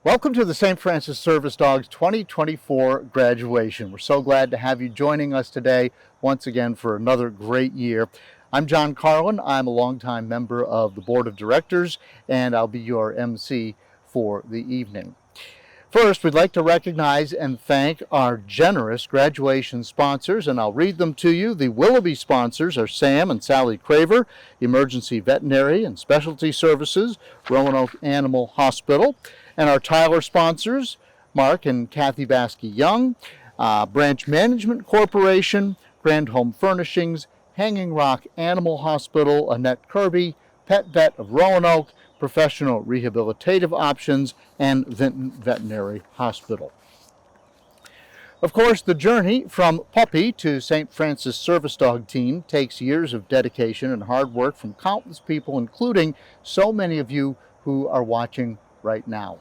Welcome to the St. Francis Service Dogs 2024 graduation. We're so glad to have you joining us today once again for another great year. I'm John Carlin. I'm a longtime member of the Board of Directors, and I'll be your MC for the evening. First, we'd like to recognize and thank our generous graduation sponsors, and I'll read them to you. The Willoughby sponsors are Sam and Sally Craver, Emergency Veterinary and Specialty Services, Roanoke Animal Hospital. And our Tyler sponsors, Mark and Kathy Baskey Young, Branch Management Corporation, Grand Home Furnishings, Hanging Rock Animal Hospital, Annette Kirby, Pet Vet of Roanoke, Professional Rehabilitative Options, and Vinton Veterinary Hospital. Of course, the journey from puppy to St. Francis Service Dog Team takes years of dedication and hard work from countless people, including so many of you who are watching right now.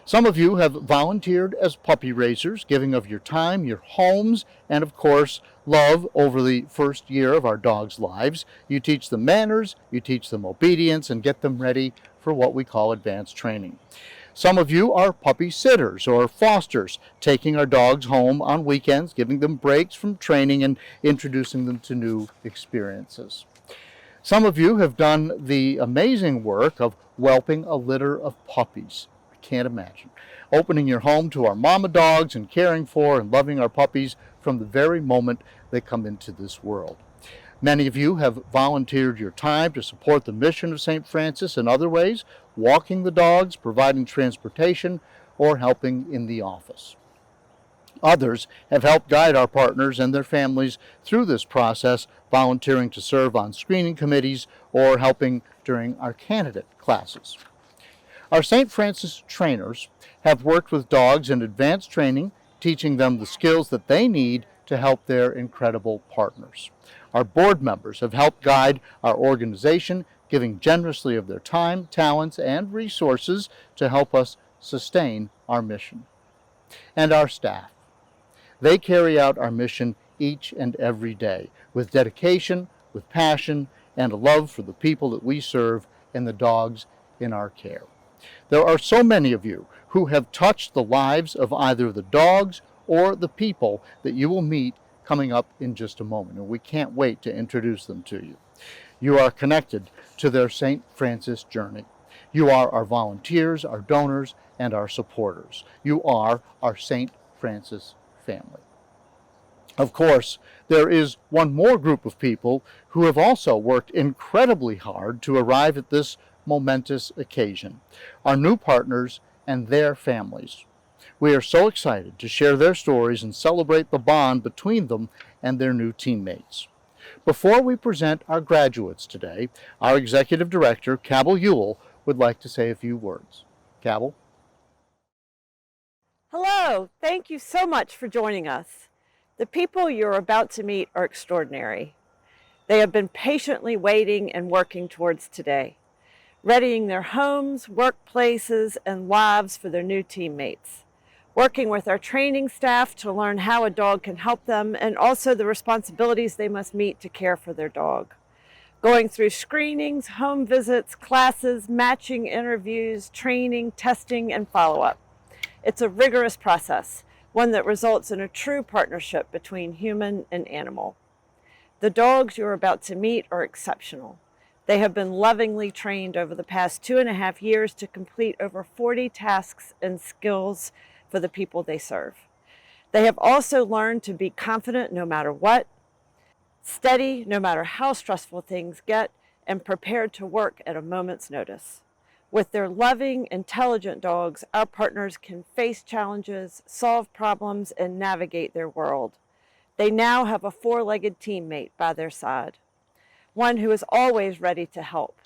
Some of you have volunteered as puppy raisers, giving of your time, your homes, and of course, love over the first year of our dogs' lives. You teach them manners, you teach them obedience, and get them ready for what we call advanced training. Some of you are puppy sitters or fosters, taking our dogs home on weekends, giving them breaks from training and introducing them to new experiences. Some of you have done the amazing work of whelping a litter of puppies. Can't imagine. Opening your home to our mama dogs and caring for and loving our puppies from the very moment they come into this world. Many of you have volunteered your time to support the mission of St. Francis in other ways, walking the dogs, providing transportation, or helping in the office. Others have helped guide our partners and their families through this process, volunteering to serve on screening committees or helping during our candidate classes. Our St. Francis trainers have worked with dogs in advanced training, teaching them the skills that they need to help their incredible partners. Our board members have helped guide our organization, giving generously of their time, talents, and resources to help us sustain our mission. And our staff. They carry out our mission each and every day with dedication, with passion, and a love for the people that we serve and the dogs in our care. There are so many of you who have touched the lives of either the dogs or the people that you will meet coming up in just a moment, and we can't wait to introduce them to you. You are connected to their St. Francis journey. You are our volunteers, our donors, and our supporters. You are our St. Francis family. Of course, there is one more group of people who have also worked incredibly hard to arrive at this momentous occasion, our new partners and their families. We are so excited to share their stories and celebrate the bond between them and their new teammates. Before we present our graduates today, our Executive Director, Cabell Ewell, would like to say a few words. Cabell? Hello, thank you so much for joining us. The people you're about to meet are extraordinary. They have been patiently waiting and working towards today, readying their homes, workplaces, and lives for their new teammates, working with our training staff to learn how a dog can help them and also the responsibilities they must meet to care for their dog, going through screenings, home visits, classes, matching interviews, training, testing, and follow-up. It's a rigorous process, one that results in a true partnership between human and animal. The dogs you're about to meet are exceptional. They have been lovingly trained over the past 2.5 years to complete over 40 tasks and skills for the people they serve. They have also learned to be confident no matter what, steady no matter how stressful things get, and prepared to work at a moment's notice. With their loving, intelligent dogs, our partners can face challenges, solve problems, and navigate their world. They now have a 4-legged teammate by their side, one who is always ready to help,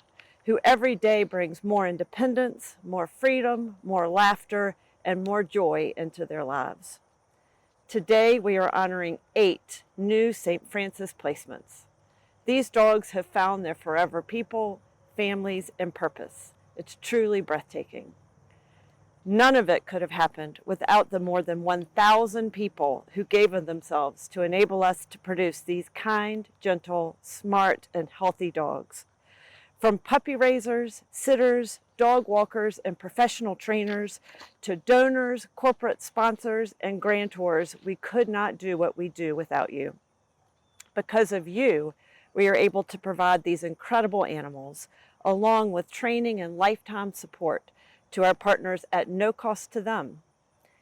who every day brings more independence, more freedom, more laughter, and more joy into their lives. Today, we are honoring 8 new St. Francis placements. These dogs have found their forever people, families, and purpose. It's truly breathtaking. None of it could have happened without the more than 1,000 people who gave of themselves to enable us to produce these kind, gentle, smart, and healthy dogs. From puppy raisers, sitters, dog walkers, and professional trainers to donors, corporate sponsors, and grantors, we could not do what we do without you. Because of you, we are able to provide these incredible animals, along with training and lifetime support to our partners at no cost to them.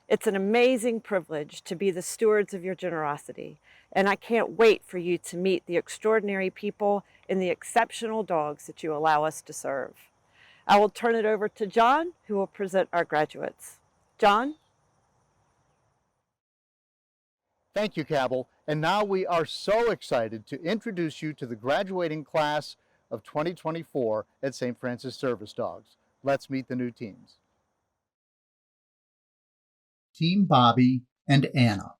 It's an amazing privilege to be the stewards of your generosity, and I can't wait for you to meet the extraordinary people and the exceptional dogs that you allow us to serve. I will turn it over to John, who will present our graduates. John? Thank you, Cabell. And now we are so excited to introduce you to the graduating class of 2024 at St. Francis Service Dogs. Let's meet the new teams. Team Bobby and Anna.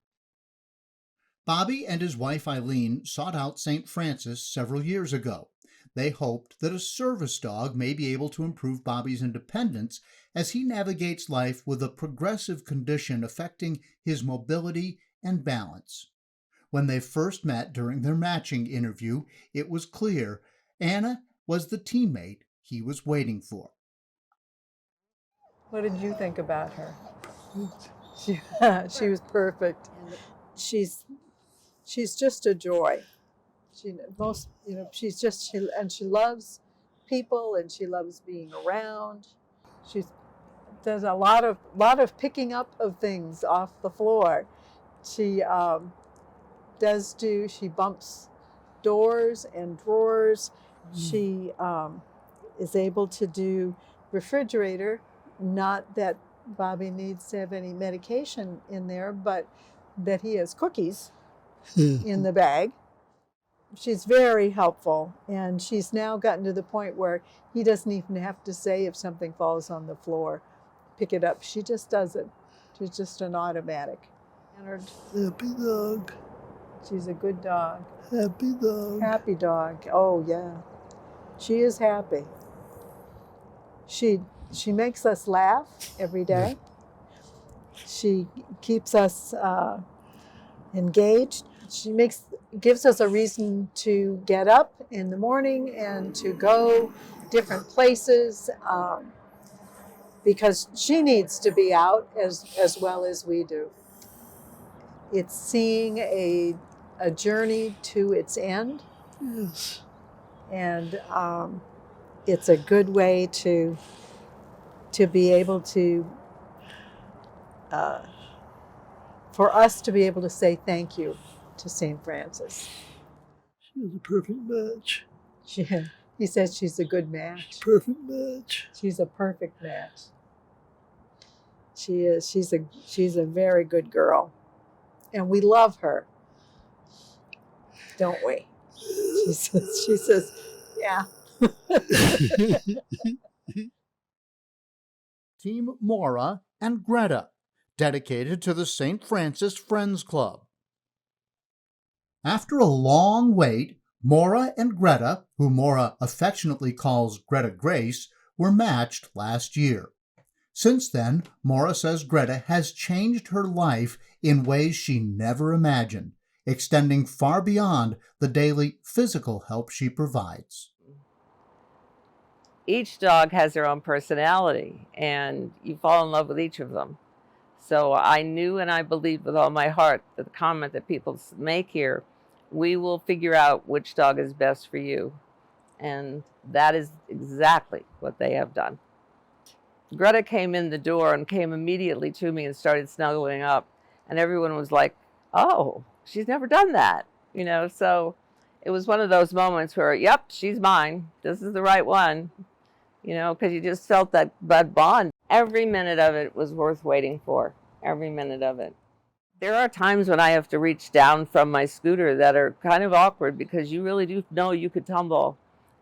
Bobby and his wife Eileen sought out St. Francis several years ago. They hoped that a service dog may be able to improve Bobby's independence as he navigates life with a progressive condition affecting his mobility and balance. When they first met during their matching interview, it was clear Anna was the teammate he was waiting for. What did you think about her? She, she was perfect. She's just a joy. She loves people and she loves being around. She does a lot of picking up of things off the floor. She she bumps doors and drawers. She is able to do refrigerator. Not that Bobby needs to have any medication in there, but that he has cookies in the bag. She's very helpful, and she's now gotten to the point where he doesn't even have to say if something falls on the floor, pick it up. She just does it. She's just an automatic. Happy dog. She's a good dog. Happy dog. Happy dog. Oh, yeah. She is happy. She makes us laugh every day. She keeps us engaged. She gives us a reason to get up in the morning and to go different places because she needs to be out as well as we do. It's seeing a journey to its end. Yes. And it's a good way to be able to, for us to be able to say thank you to St. Francis. She was a perfect match. He says she's a good match. Perfect match. She's a perfect match. She is. She's a very good girl. And we love her. Don't we? She says, yeah. Team Mora and Greta, dedicated to the St. Francis Friends Club. After a long wait, Mora and Greta, who Mora affectionately calls Greta Grace, were matched last year. Since then, Mora says Greta has changed her life in ways she never imagined, extending far beyond the daily physical help she provides. Each dog has their own personality, and you fall in love with each of them. So I knew and I believed with all my heart that the comment that people make here, we will figure out which dog is best for you. And that is exactly what they have done. Greta came in the door and came immediately to me and started snuggling up. And everyone was like, oh, she's never done that. So it was one of those moments where, yep, she's mine. This is the right one. Because you just felt that bond. Every minute of it was worth waiting for. Every minute of it. There are times when I have to reach down from my scooter that are kind of awkward because you really do know you could tumble.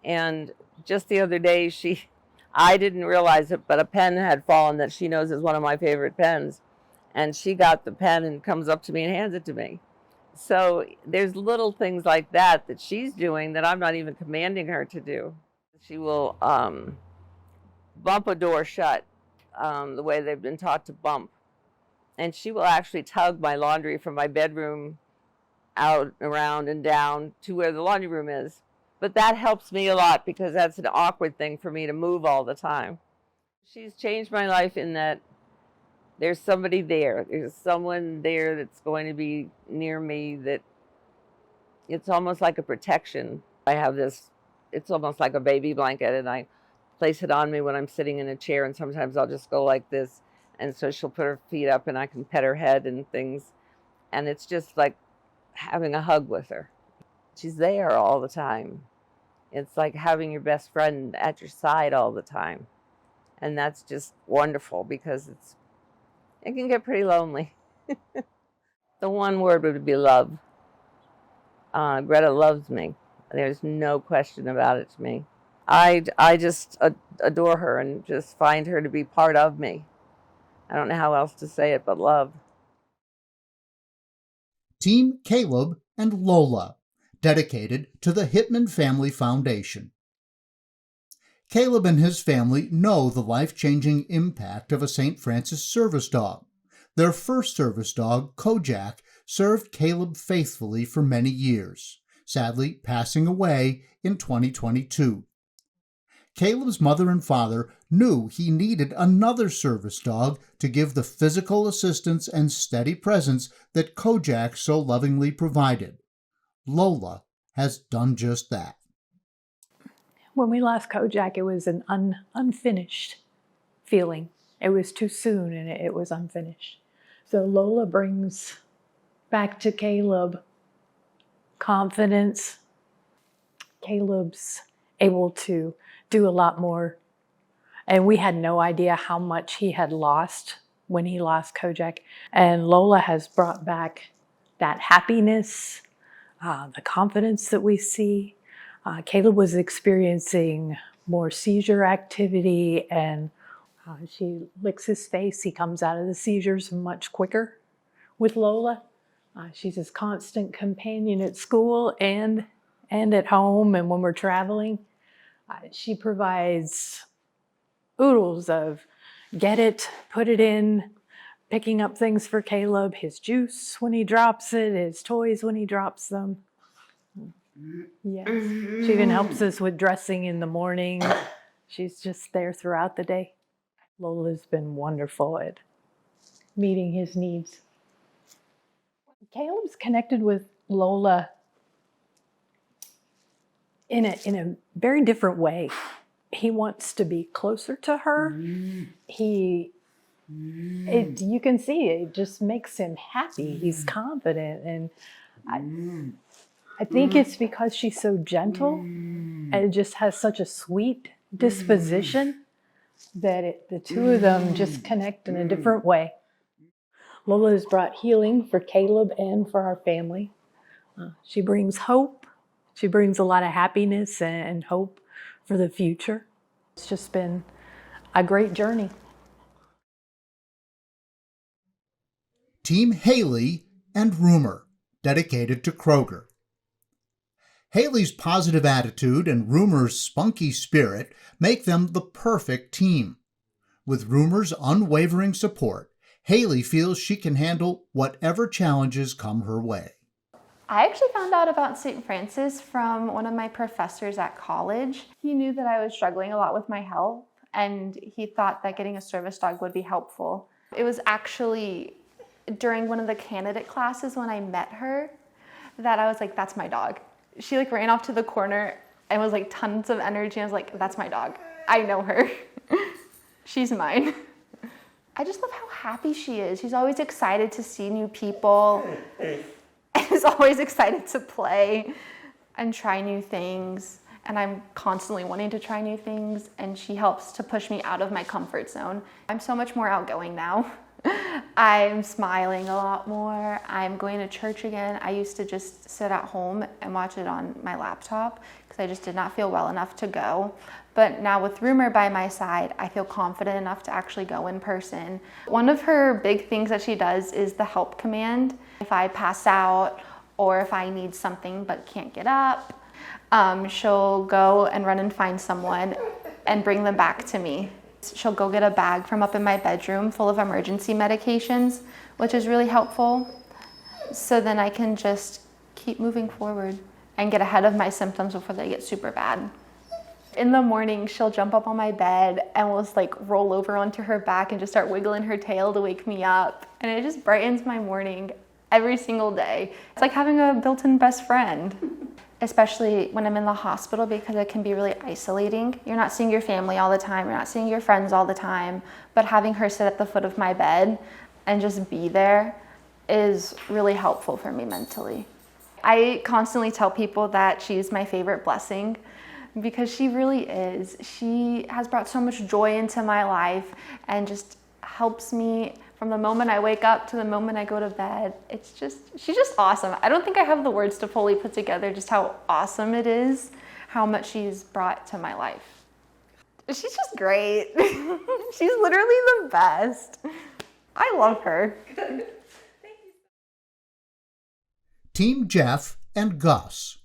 And just the other day, I didn't realize it, but a pen had fallen that she knows is one of my favorite pens. And she got the pen and comes up to me and hands it to me. So there's little things like that she's doing that I'm not even commanding her to do. She will bump a door shut the way they've been taught to bump. And she will actually tug my laundry from my bedroom out, around, and down to where the laundry room is. But that helps me a lot because that's an awkward thing for me to move all the time. She's changed my life in that there's somebody there. There's someone there that's going to be near me, that it's almost like a protection. I have this, it's almost like a baby blanket, and I place it on me when I'm sitting in a chair, and sometimes I'll just go like this, and so she'll put her feet up and I can pet her head and things, and it's just like having a hug with her. She's there all the time. It's like having your best friend at your side all the time, and that's just wonderful because it can get pretty lonely. The one word would be love. Greta loves me. There's no question about it to me. I just adore her and just find her to be part of me. I don't know how else to say it but love. Team Caleb and Lola, dedicated to the Hittman Family Foundation. Caleb and his family know the life-changing impact of a St. Francis service dog. Their first service dog, Kojak, served Caleb faithfully for many years, sadly passing away in 2022. Caleb's mother and father knew he needed another service dog to give the physical assistance and steady presence that Kojak so lovingly provided. Lola has done just that. When we lost Kojak, it was an unfinished feeling. It was too soon and it was unfinished. So Lola brings back to Caleb confidence. Caleb's able to do a lot more. And we had no idea how much he had lost when he lost Kojak. And Lola has brought back that happiness, the confidence that we see. Caleb was experiencing more seizure activity, and she licks his face. He comes out of the seizures much quicker with Lola. She's his constant companion at school and at home, and when we're traveling. She provides oodles of get it, put it in, picking up things for Caleb, his juice when he drops it, his toys when he drops them. Yes. She even helps us with dressing in the morning. She's just there throughout the day. Lola's been wonderful at meeting his needs. Caleb's connected with Lola in a very different way. He wants to be closer to her. You can see it just makes him happy. He's confident, and I think it's because she's so gentle and just has such a sweet disposition that the two of them just connect in a different way. Lola has brought healing for Caleb and for our family. She brings hope. She brings a lot of happiness and hope for the future. It's just been a great journey. Team Haley and Rumor, dedicated to Kroger. Haley's positive attitude and Rumor's spunky spirit make them the perfect team. With Rumor's unwavering support, Haley feels she can handle whatever challenges come her way. I actually found out about St. Francis from one of my professors at college. He knew that I was struggling a lot with my health, and he thought that getting a service dog would be helpful. It was actually during one of the candidate classes when I met her that I was like, that's my dog. She ran off to the corner and was tons of energy. I was like, that's my dog. I know her. She's mine. I just love how happy she is. She's always excited to see new people. And is always excited to play and try new things. And I'm constantly wanting to try new things, and she helps to push me out of my comfort zone. I'm so much more outgoing now. I'm smiling a lot more. I'm going to church again. I used to just sit at home and watch it on my laptop because I just did not feel well enough to go. But now with Rumor by my side, I feel confident enough to actually go in person. One of her big things that she does is the help command. If I pass out or if I need something but can't get up, she'll go and run and find someone and bring them back to me. She'll go get a bag from up in my bedroom full of emergency medications, which is really helpful. So then I can just keep moving forward and get ahead of my symptoms before they get super bad. In the morning, she'll jump up on my bed and will just like roll over onto her back and just start wiggling her tail to wake me up. And it just brightens my morning every single day. It's like having a built-in best friend, especially when I'm in the hospital, because it can be really isolating. You're not seeing your family all the time, you're not seeing your friends all the time, but having her sit at the foot of my bed and just be there is really helpful for me mentally. I constantly tell people that she's my favorite blessing, because she really is. She has brought so much joy into my life and just helps me from the moment I wake up to the moment I go to bed. She's just awesome. I don't think I have the words to fully put together just how awesome it is, how much she's brought to my life. She's just great. She's literally the best. I love her. Team Jeff and Gus.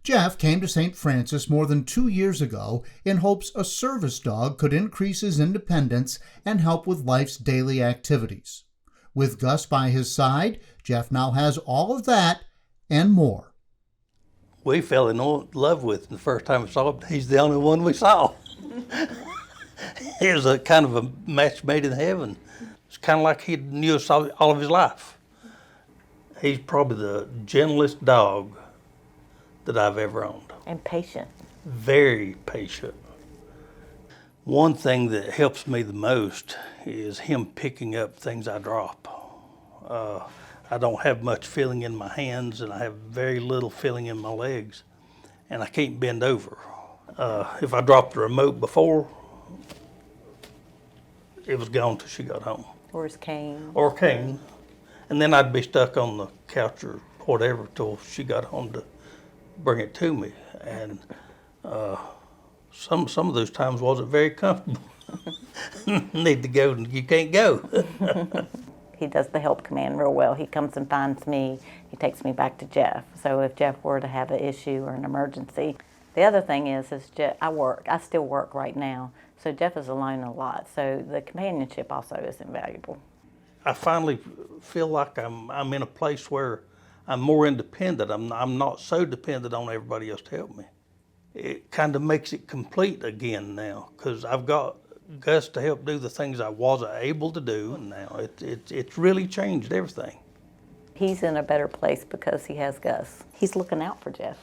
Jeff came to St. Francis more than 2 years ago in hopes a service dog could increase his independence and help with life's daily activities. With Gus by his side, Jeff now has all of that and more. We fell in love with him the first time we saw him. He's the only one we saw. It was a kind of a match made in heaven. It's kind of like he knew us all of his life. He's probably the gentlest dog that I've ever owned. And patient. Very patient. One thing that helps me the most is him picking up things I drop. I don't have much feeling in my hands, and I have very little feeling in my legs, and I can't bend over. If I dropped the remote before, it was gone till she got home. Or his cane. Or cane. And then I'd be stuck on the couch or whatever till she got home to bring it to me. And some of those times wasn't very comfortable. Need to go and you can't go. He does the help command real well. He comes and finds me. He takes me back to Jeff. So if Jeff were to have an issue or an emergency. The other thing is Jeff, I still work right now. So Jeff is alone a lot. So the companionship also is invaluable. I finally feel like I'm in a place where I'm more independent. I'm not so dependent on everybody else to help me. It kind of makes it complete again now, because I've got Gus to help do the things I wasn't able to do, and now it's really changed everything. He's in a better place because he has Gus. He's looking out for Jeff.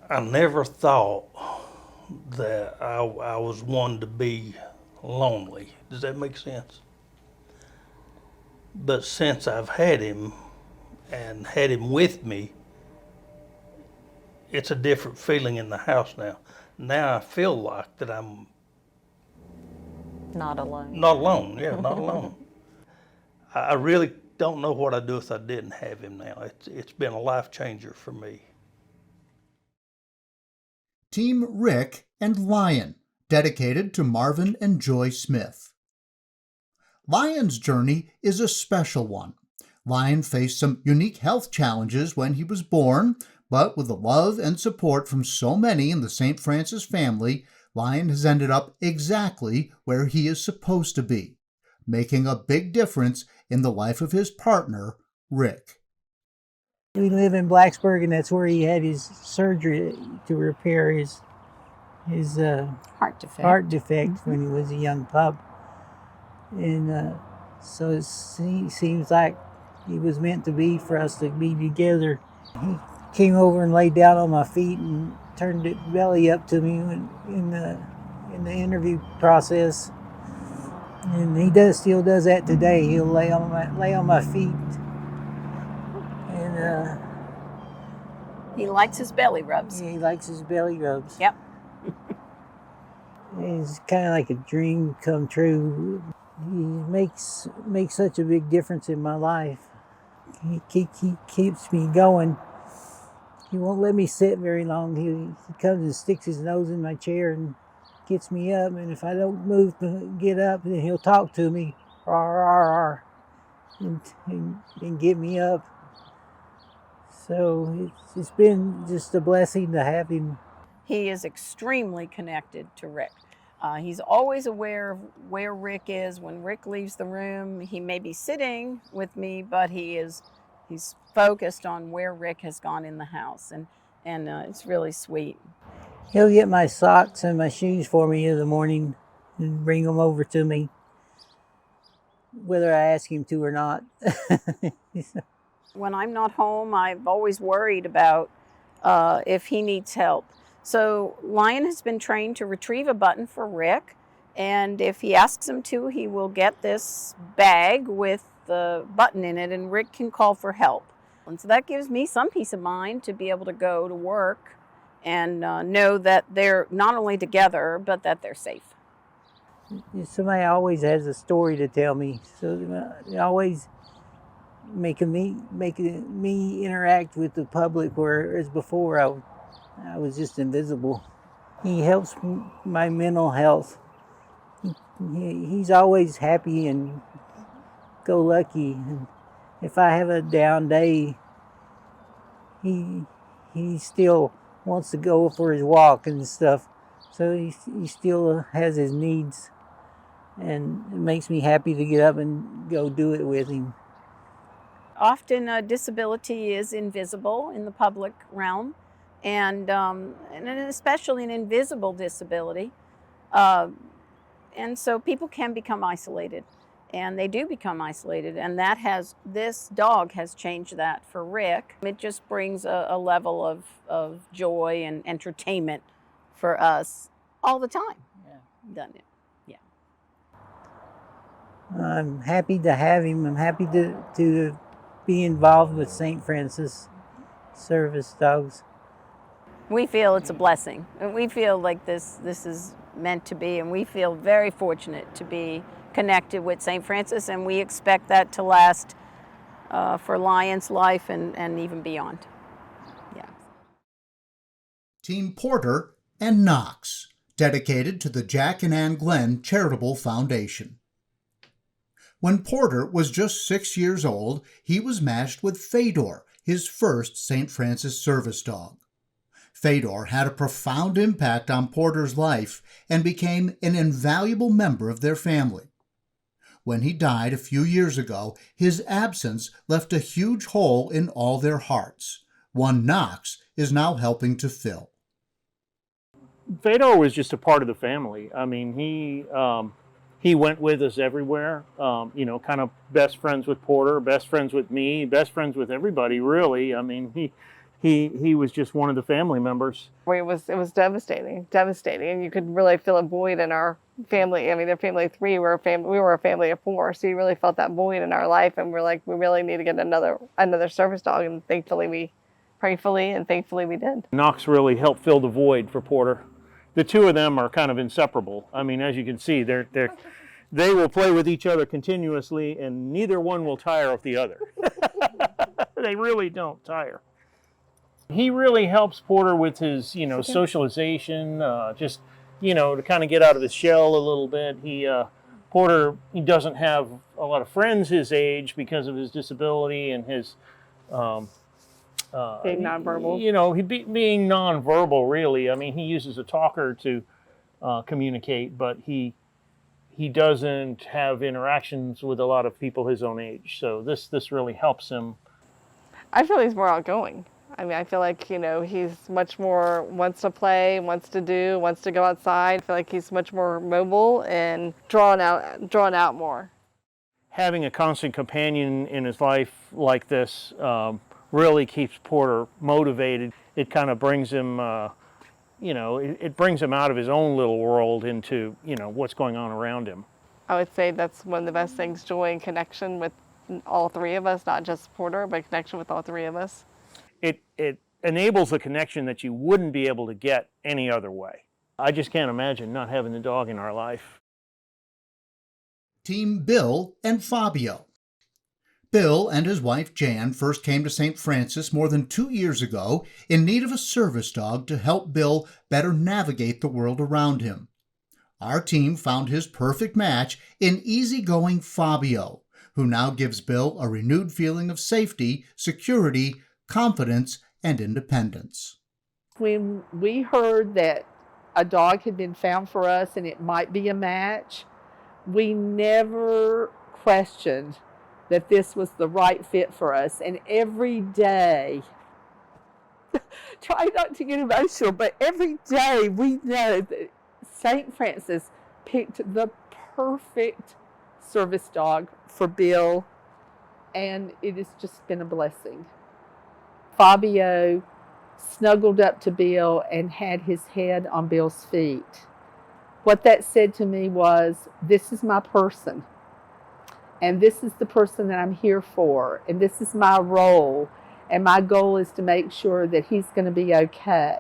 I never thought that I was one to be lonely. Does that make sense? But since I've had him and had him with me, it's a different feeling in the house now. Now I feel like that I'm not alone. Not alone, yeah, not alone. I really don't know what I'd do if I didn't have him now. It's been a life changer for me. Team Rick and Lion, dedicated to Marvin and Joy Smith. Lion's journey is a special one. Lion faced some unique health challenges when he was born, but with the love and support from so many in the St. Francis family, Lion has ended up exactly where he is supposed to be, making a big difference in the life of his partner, Rick. We live in Blacksburg, and that's where he had his surgery to repair his heart defect when he was a young pup. And so it seems like he was meant to be for us to be together. He came over and laid down on my feet and turned it belly up to me in the interview process. And he still does that today. He'll lay on my feet. And he likes his belly rubs. He likes his belly rubs. Yep. It's kind of like a dream come true. He makes such a big difference in my life. He keeps me going. He won't let me sit very long. He comes and sticks his nose in my chair and gets me up. And if I don't move to get up, then he'll talk to me, and get me up. So it's been just a blessing to have him. He is extremely connected to Rick. He's always aware of where Rick is. When Rick leaves the room, he may be sitting with me, but he is He's focused on where Rick has gone in the house, and it's really sweet. He'll get my socks and my shoes for me in the morning and bring them over to me, whether I ask him to or not. When I'm not home, I've always worried about if he needs help. So Lion has been trained to retrieve a button for Rick, and if he asks him to, he will get this bag with the button in it, and Rick can call for help. And so that gives me some peace of mind to be able to go to work and know that they're not only together, but that they're safe. Somebody always has a story to tell me, so they always making me interact with the public, whereas before I was just invisible. He helps my mental health. He's always happy and go lucky. And if I have a down day, he still wants to go for his walk and stuff. So he still has his needs, and it makes me happy to get up and go do it with him. Often disability is invisible in the public realm, and especially an invisible disability. And so people can become isolated, and they do become isolated, and this dog has changed that for Rick. It just brings a level of joy and entertainment for us all the time, doesn't it? Yeah. I'm happy to have him. I'm happy to be involved with St. Francis service dogs. We feel it's a blessing, and we feel like this is meant to be, and we feel very fortunate to be connected with St. Francis, and we expect that to last for Lion's life and even beyond. Yeah. Team Porter and Knox, dedicated to the Jack and Ann Glenn Charitable Foundation. When Porter was just 6 years old, he was matched with Fedor, his first St. Francis service dog. Fedor had a profound impact on Porter's life and became an invaluable member of their family. When he died a few years ago, his absence left a huge hole in all their hearts, one Knox is now helping to fill. Fedor was just a part of the family. I mean, he went with us everywhere, kind of best friends with Porter, best friends with me, best friends with everybody, really. I mean, he was just one of the family members. It was devastating, and you could really feel a void in our family. I mean, they're family of three, we were a family of four, so you really felt that void in our life, and we're like, we really need to get another service dog, and prayerfully we did. Knox really helped fill the void for Porter. The two of them are kind of inseparable. I mean, as you can see, they will play with each other continuously, and neither one will tire of the other. They really don't tire. He really helps Porter with his, socialization, to kind of get out of his shell a little bit. Porter doesn't have a lot of friends his age because of his disability and his being nonverbal. Being nonverbal, really. I mean, he uses a talker to communicate, but he doesn't have interactions with a lot of people his own age. So this really helps him. I feel he's more outgoing. I mean, I feel like, he's much more wants to play, wants to go outside. I feel like he's much more mobile and drawn out more. Having a constant companion in his life like this really keeps Porter motivated. It kind of brings him, it brings him out of his own little world into, what's going on around him. I would say that's one of the best things, joy and connection with all three of us, not just Porter, but connection with all three of us. It enables a connection that you wouldn't be able to get any other way. I just can't imagine not having the dog in our life. Team Bill and Fabio. Bill and his wife Jan first came to St. Francis more than 2 years ago in need of a service dog to help Bill better navigate the world around him. Our team found his perfect match in easygoing Fabio, who now gives Bill a renewed feeling of safety, security, confidence, and independence. When we heard that a dog had been found for us and it might be a match, we never questioned that this was the right fit for us. And every day, try not to get emotional, but every day we know that St. Francis picked the perfect service dog for Bill, and it has just been a blessing. Fabio snuggled up to Bill and had his head on Bill's feet. What that said to me was, this is my person, and this is the person that I'm here for, and this is my role, and my goal is to make sure that he's going to be okay.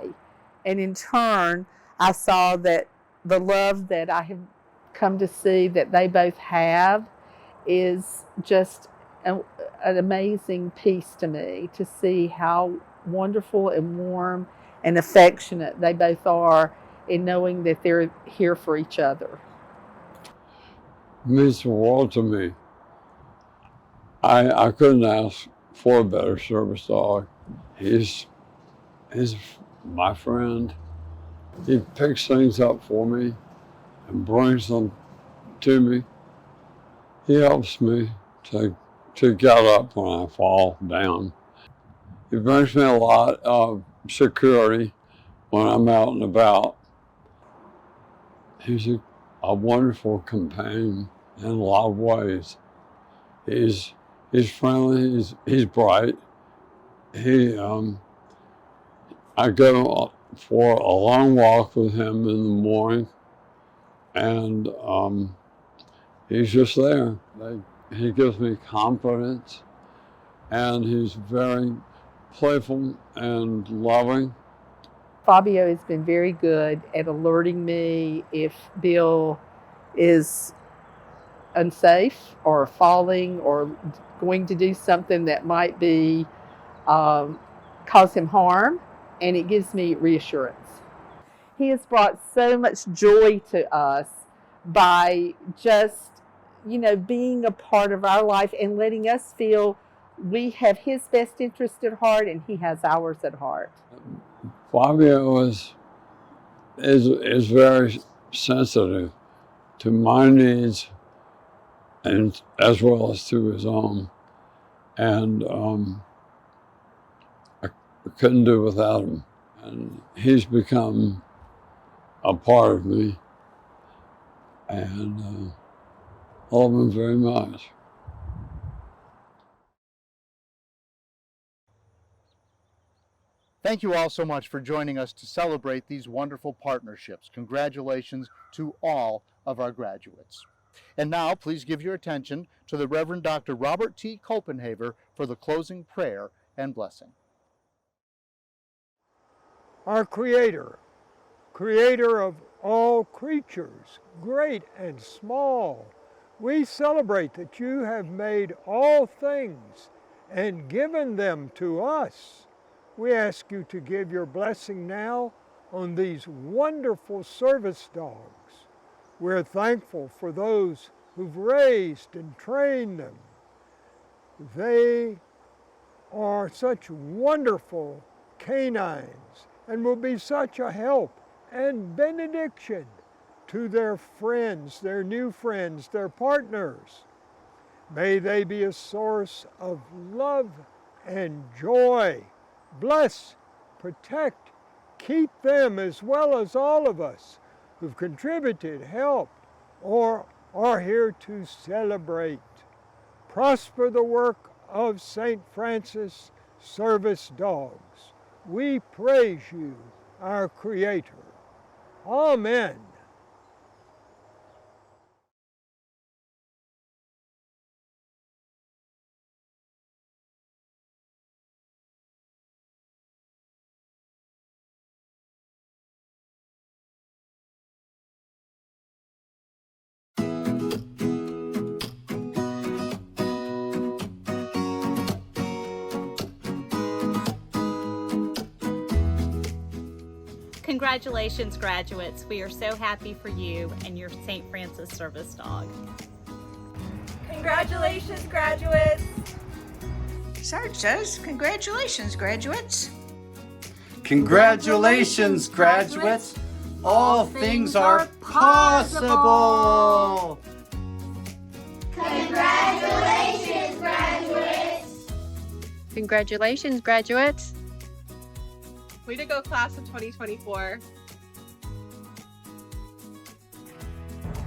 And in turn, I saw that the love that I have come to see that they both have is just an amazing piece to me, to see how wonderful and warm and affectionate they both are in knowing that they're here for each other. It means the world to me. I couldn't ask for a better service dog. He's my friend. He picks things up for me and brings them to me. He helps me to get up when I fall down. He brings me a lot of security when I'm out and about. He's a wonderful companion in a lot of ways. He's friendly, he's bright. I go for a long walk with him in the morning, and he's just there. He gives me confidence, and he's very playful and loving. Fabio has been very good at alerting me if Bill is unsafe or falling or going to do something that might be cause him harm, and it gives me reassurance. He has brought so much joy to us by just, being a part of our life and letting us feel we have his best interest at heart and he has ours at heart. Fabio is very sensitive to my needs and as well as to his own. And I couldn't do without him. And he's become a part of me. And I love him very much. Thank you all so much for joining us to celebrate these wonderful partnerships. Congratulations to all of our graduates. And now, please give your attention to the Reverend Dr. Robert T. Copenhaver for the closing prayer and blessing. Our Creator, Creator of all creatures, great and small, we celebrate that you have made all things and given them to us. We ask you to give your blessing now on these wonderful service dogs. We're thankful for those who've raised and trained them. They are such wonderful canines and will be such a help and benediction to their friends, their new friends, their partners. May they be a source of love and joy. Bless, protect, keep them as well as all of us who've contributed, helped, or are here to celebrate. Prosper the work of St. Francis Service Dogs. We praise you, our Creator. Amen. Congratulations, graduates. We are so happy for you and your St. Francis Service Dog. Congratulations, graduates. Sarge says, congratulations, graduates. Congratulations, graduates. All things are possible. Congratulations, Congratulations, graduates. Way to go, class of 2024.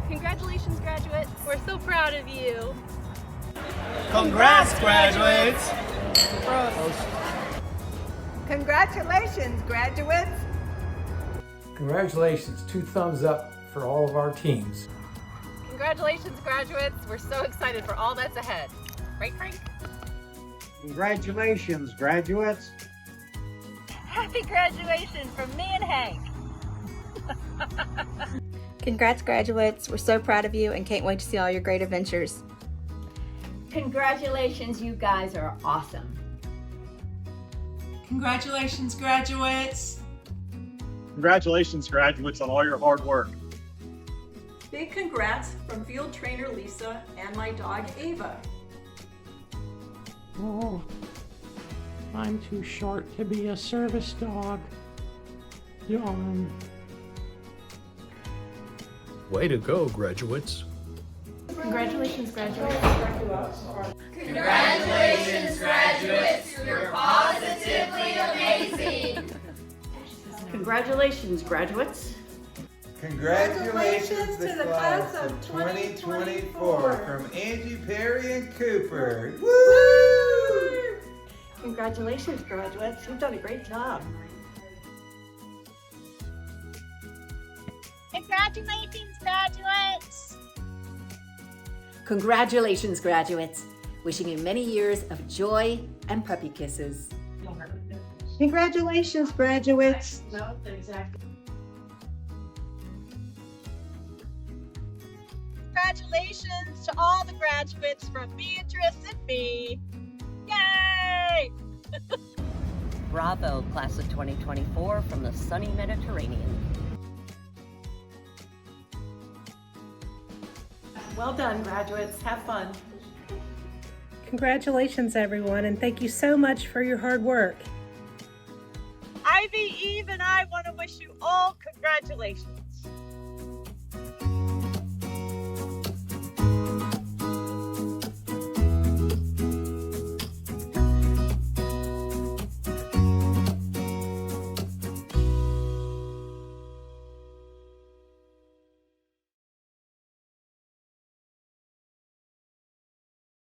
Congratulations, graduates. We're so proud of you. Congrats, graduates. Congratulations, graduates. Congratulations, 2 thumbs up for all of our teams. Congratulations, graduates. We're so excited for all that's ahead. Right, Frank? Congratulations, graduates. Happy graduation from me and Hank. Congrats, graduates. We're so proud of you and can't wait to see all your great adventures. Congratulations, you guys are awesome. Congratulations, graduates. Congratulations, graduates, on all your hard work. Big congrats from field trainer Lisa and my dog Ava. Oh, I'm too short to be a service dog. Darn. Way to go, graduates. Congratulations, graduates. Congratulations, graduates. You're positively amazing. Congratulations, graduates. Congratulations to the class of 2024 from Angie, Perry, and Cooper. Woo! Congratulations, graduates. You've done a great job. Congratulations, graduates. Congratulations, graduates. Wishing you many years of joy and puppy kisses. Congratulations, graduates. No, exactly. Congratulations to all the graduates from Beatrice and me. Yay! Bravo, class of 2024 from the sunny Mediterranean. Well done, graduates. Have fun. Congratulations, everyone, and thank you so much for your hard work. Ivy, Eve, and I want to wish you all congratulations.